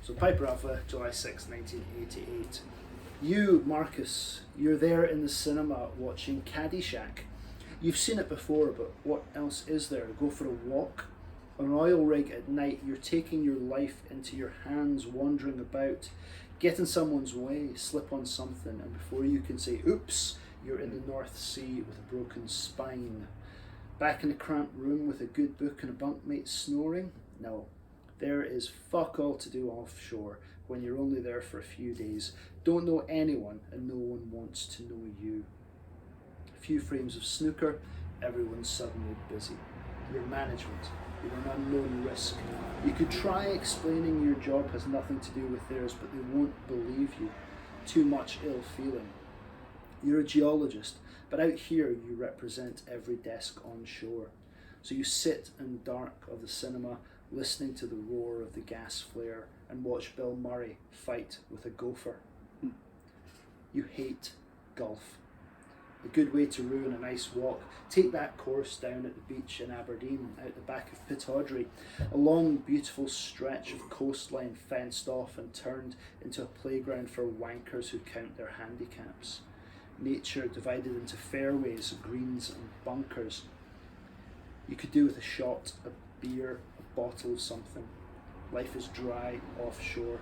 So Piper Alpha, July 6, 1988. You, Marcus, you're there in the cinema watching Caddyshack. You've seen it before, but what else is there? Go for a walk? On an oil rig at night, you're taking your life into your hands, wandering about, get in someone's way, slip on something, and before you can say, oops, you're in the North Sea with a broken spine. Back in the cramped room with a good book and a bunkmate snoring? No. There is fuck all to do offshore when you're only there for a few days. Don't know anyone and no one wants to know you. A few frames of snooker, everyone's suddenly busy. Your management, you're an unknown risk. You could try explaining your job has nothing to do with theirs, but they won't believe you. Too much ill feeling. You're a geologist, but out here you represent every desk on shore. So you sit in the dark of the cinema, listening to the roar of the gas flare, and watch Bill Murray fight with a gopher. You hate golf. A good way to ruin a nice walk. Take that course down at the beach in Aberdeen, out the back of Pittodrie, a long, beautiful stretch of coastline fenced off and turned into a playground for wankers who count their handicaps. Nature divided into fairways, greens and bunkers. You could do with a shot, a beer, a bottle of something. Life is dry offshore.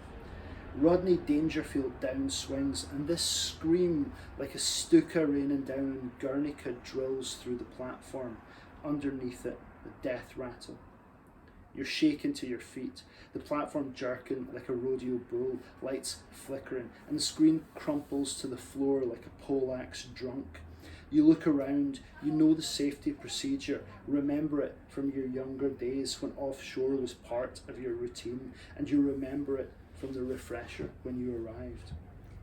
Rodney Dangerfield downswings, and this scream like a Stuka raining down and Guernica drills through the platform. Underneath it, the death rattle. You're shaken to your feet, the platform jerking like a rodeo bull, lights flickering, and the screen crumples to the floor like a poleaxe drunk. You look around, you know the safety procedure, remember it from your younger days when offshore was part of your routine, and you remember it from the refresher when you arrived.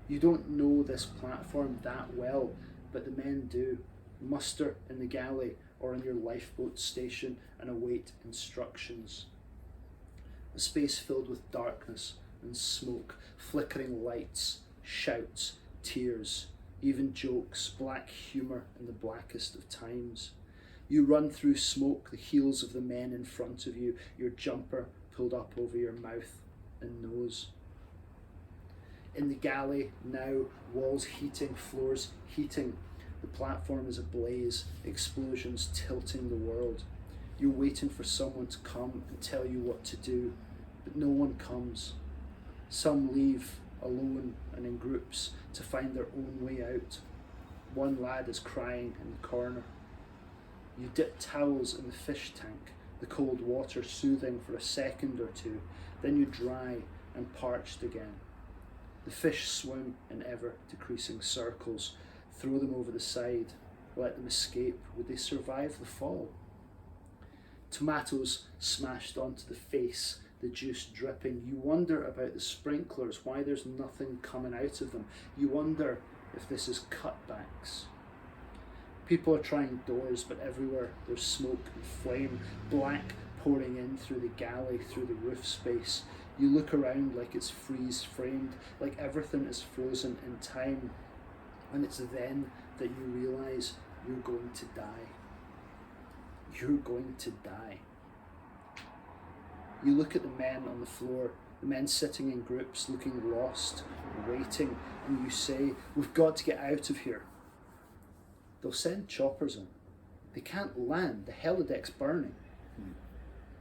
You don't know this platform that well, but the men do. Muster in the galley or in your lifeboat station and await instructions. A space filled with darkness and smoke, flickering lights, shouts, tears, even jokes, black humour in the blackest of times. You run through smoke, the heels of the men in front of you, your jumper pulled up over your mouth and nose. In the galley now, walls heating, floors heating. The platform is ablaze, explosions tilting the world. You're waiting for someone to come and tell you what to do, but no one comes. Some leave alone and in groups to find their own way out. One lad is crying in the corner. You dip towels in the fish tank, the cold water soothing for a second or two, then you dry and parched again. The fish swim in ever decreasing circles. Throw them over the side, let them escape. Would they survive the fall? Tomatoes smashed onto the face, the juice dripping. You wonder about the sprinklers, why there's nothing coming out of them. You wonder if this is cutbacks. People are trying doors, but everywhere there's smoke and flame, black pouring in through the galley, through the roof space. You look around like it's freeze-framed, like everything is frozen in time. And it's then that you realise you're going to die. You're going to die. You look at the men on the floor, the men sitting in groups, looking lost, waiting, and you say, we've got to get out of here. They'll send choppers in. They can't land, the helideck's burning.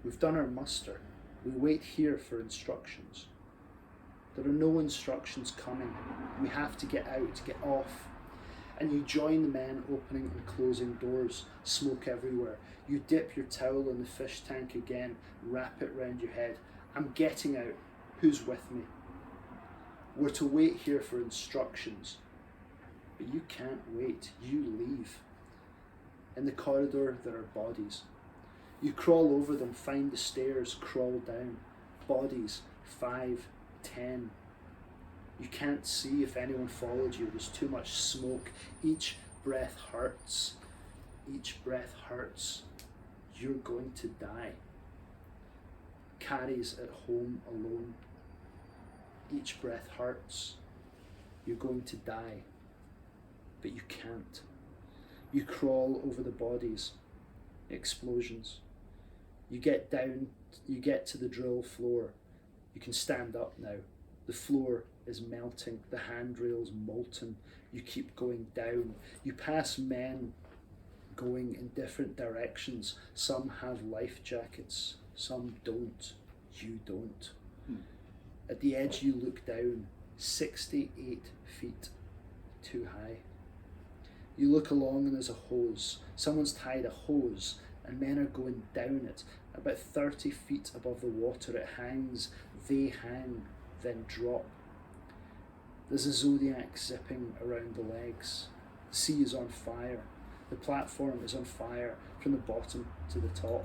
We've done our muster. We wait here for instructions. There are no instructions coming. We have to get out, get off. And you join the men opening and closing doors, smoke everywhere. You dip your towel in the fish tank again, wrap it round your head. I'm getting out. Who's with me? We're to wait here for instructions. But you can't wait. You leave. In the corridor, there are bodies. You crawl over them, find the stairs, crawl down. Bodies, 5, 10. You can't see if anyone followed you. There's too much smoke. Each breath hurts. Each breath hurts. You're going to die. Carrie's at home alone. Each breath hurts. You're going to die. But you can't. You crawl over the bodies. Explosions. You get down, you get to the drill floor. You can stand up now. The floor is melting, the handrail's molten. You keep going down. You pass men going in different directions. Some have life jackets, some don't. You don't. At the edge you look down, 68 feet too high. You look along and there's a hose. Someone's tied a hose and men are going down it. About 30 feet above the water it hangs. They hang, then drop. There's a zodiac zipping around the legs. The sea is on fire. The platform is on fire from the bottom to the top.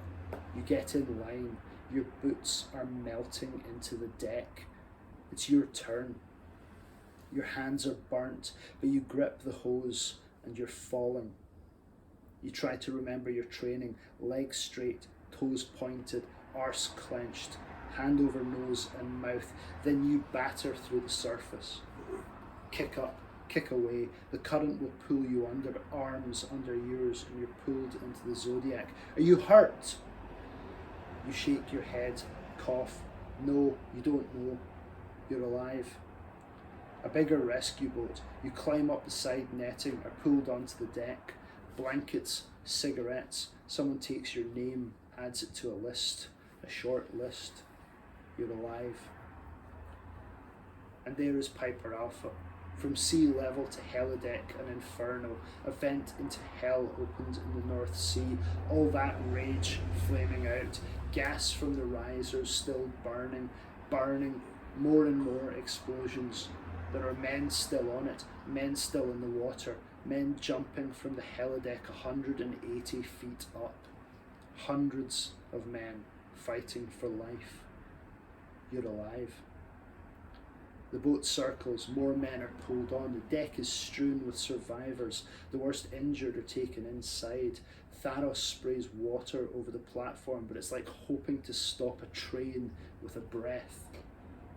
You get in line. Your boots are melting into the deck. It's your turn. Your hands are burnt, but you grip the hose and you're falling. You try to remember your training. Legs straight, toes pointed, arse clenched, hand over nose and mouth. Then you batter through the surface. Kick up, kick away. The current will pull you under, arms under yours, and you're pulled into the zodiac. Are you hurt? You shake your head, cough. No, you don't know. You're alive. A bigger rescue boat. You climb up the side netting, are pulled onto the deck. Blankets, cigarettes. Someone takes your name, adds it to a list, a short list. You're alive. And there is Piper Alpha. From sea level to helideck and inferno, a vent into hell opened in the North Sea. All that rage flaming out, gas from the risers still burning, more and more explosions. There are men still on it, men still in the water, men jumping from the helideck 180 feet up. Hundreds of men fighting for life. You're alive. The boat circles, more men are pulled on, the deck is strewn with survivors, the worst injured are taken inside. Tharos sprays water over the platform, but it's like hoping to stop a train with a breath.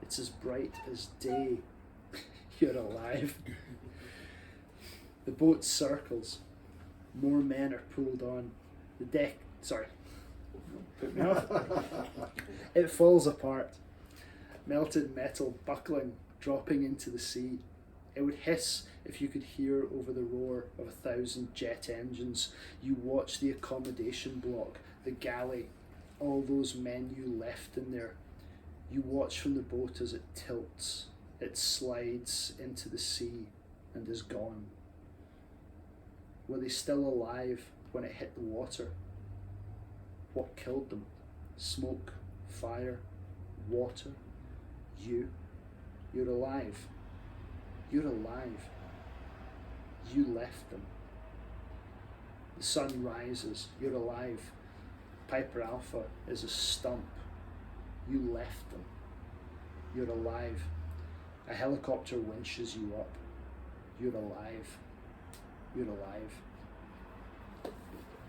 It's as bright as day. You're alive. The boat circles, more men are pulled on, the deck, put me off. It falls apart, melted metal buckling, dropping into the sea. It would hiss if you could hear over the roar of 1,000 jet engines. You watch the accommodation block, the galley, all those men you left in there. You watch from the boat as it tilts, it slides into the sea and is gone. Were they still alive when it hit the water? What killed them? Smoke, fire, water? You? You're alive. You're alive. You left them. The sun rises. You're alive. Piper Alpha is a stump. You left them. You're alive. A helicopter winches you up. You're alive. You're alive.